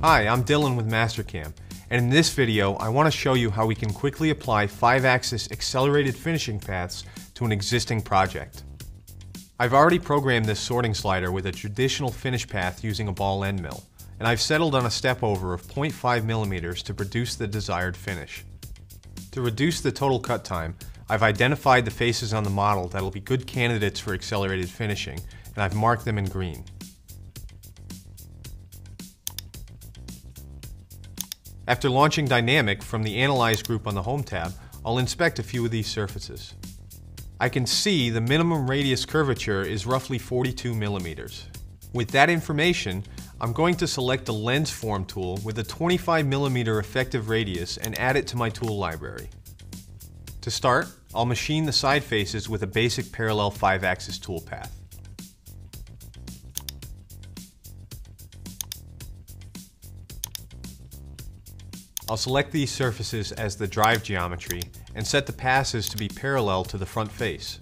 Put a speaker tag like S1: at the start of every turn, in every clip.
S1: Hi, I'm Dylan with Mastercam, and in this video I want to show you how we can quickly apply 5-axis accelerated finishing paths to an existing project. I've already programmed this sorting slider with a traditional finish path using a ball end mill, and I've settled on a step over of 0.5 millimeters to produce the desired finish. To reduce the total cut time, I've identified the faces on the model that will be good candidates for accelerated finishing, and I've marked them in green. After launching Dynamic from the Analyze group on the Home tab, I'll inspect a few of these surfaces. I can see the minimum radius curvature is roughly 42 millimeters. With that information, I'm going to select the Lens Form tool with a 25 millimeter effective radius and add it to my tool library. To start, I'll machine the side faces with a basic parallel 5-axis toolpath. I'll select these surfaces as the drive geometry and set the passes to be parallel to the front face.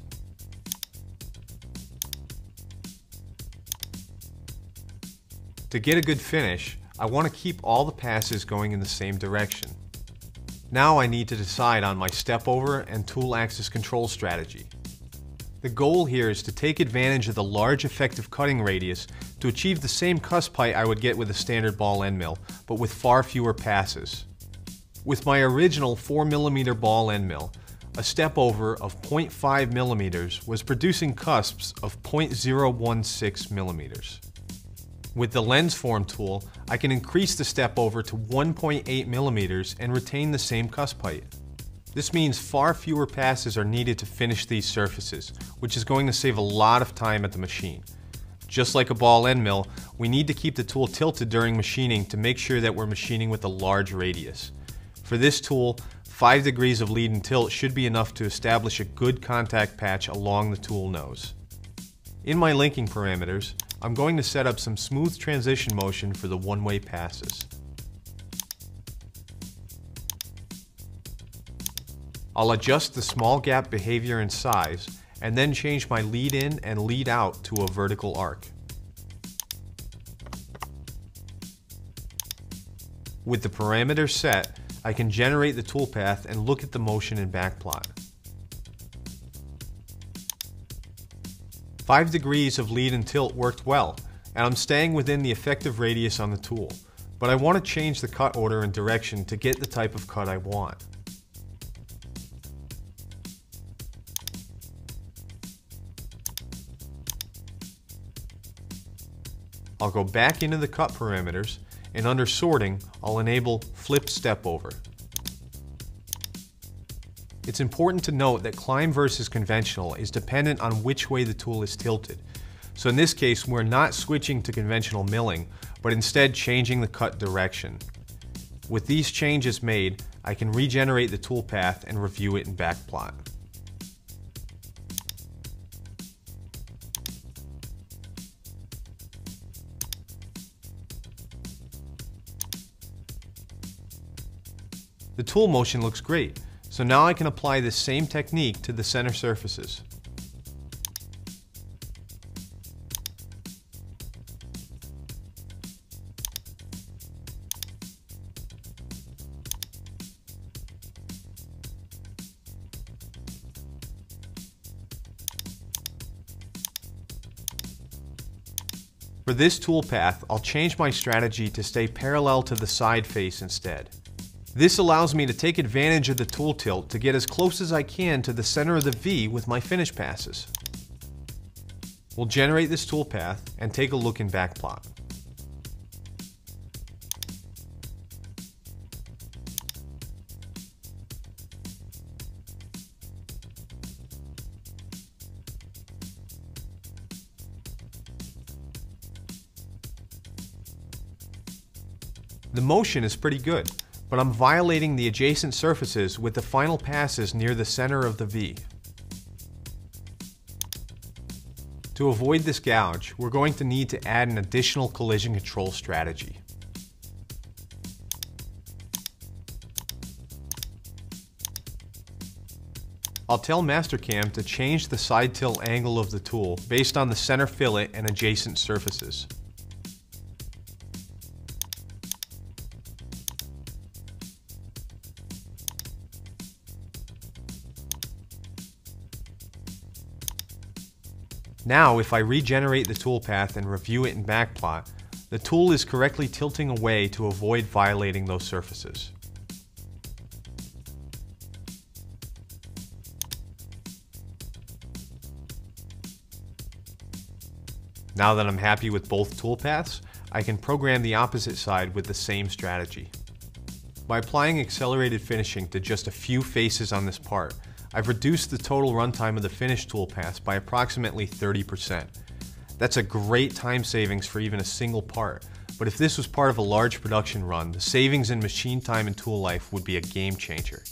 S1: To get a good finish, I want to keep all the passes going in the same direction. Now I need to decide on my step over and tool axis control strategy. The goal here is to take advantage of the large effective cutting radius to achieve the same cusp height I would get with a standard ball end mill, but with far fewer passes. With my original 4mm ball end mill, a step over of 0.5 millimeters was producing cusps of 0.016 millimeters. With the Lens Form tool, I can increase the step over to 1.8 millimeters and retain the same cusp height. This means far fewer passes are needed to finish these surfaces, which is going to save a lot of time at the machine. Just like a ball end mill, we need to keep the tool tilted during machining to make sure that we're machining with a large radius. For this tool, 5 degrees of lead and tilt should be enough to establish a good contact patch along the tool nose. In my linking parameters, I'm going to set up some smooth transition motion for the one-way passes. I'll adjust the small gap behavior and size, and then change my lead in and lead out to a vertical arc. With the parameters set, I can generate the toolpath and look at the motion in backplot. 5 degrees of lead and tilt worked well, and I'm staying within the effective radius on the tool, but I want to change the cut order and direction to get the type of cut I want. I'll go back into the cut parameters, and under sorting, I'll enable Flip Step Over. It's important to note that climb versus conventional is dependent on which way the tool is tilted. So in this case, we're not switching to conventional milling, but instead changing the cut direction. With these changes made, I can regenerate the toolpath and review it in backplot. The tool motion looks great, so now I can apply this same technique to the center surfaces. For this toolpath, I'll change my strategy to stay parallel to the side face instead. This allows me to take advantage of the tool tilt to get as close as I can to the center of the V with my finish passes. We'll generate this toolpath and take a look in backplot. The motion is pretty good, but I'm violating the adjacent surfaces with the final passes near the center of the V. To avoid this gouge, we're going to need to add an additional collision control strategy. I'll tell Mastercam to change the side tilt angle of the tool based on the center fillet and adjacent surfaces. Now, if I regenerate the toolpath and review it in backplot, the tool is correctly tilting away to avoid violating those surfaces. Now that I'm happy with both toolpaths, I can program the opposite side with the same strategy. By applying accelerated finishing to just a few faces on this part, I've reduced the total runtime of the finished toolpaths by approximately 30%. That's a great time savings for even a single part, but if this was part of a large production run, the savings in machine time and tool life would be a game changer.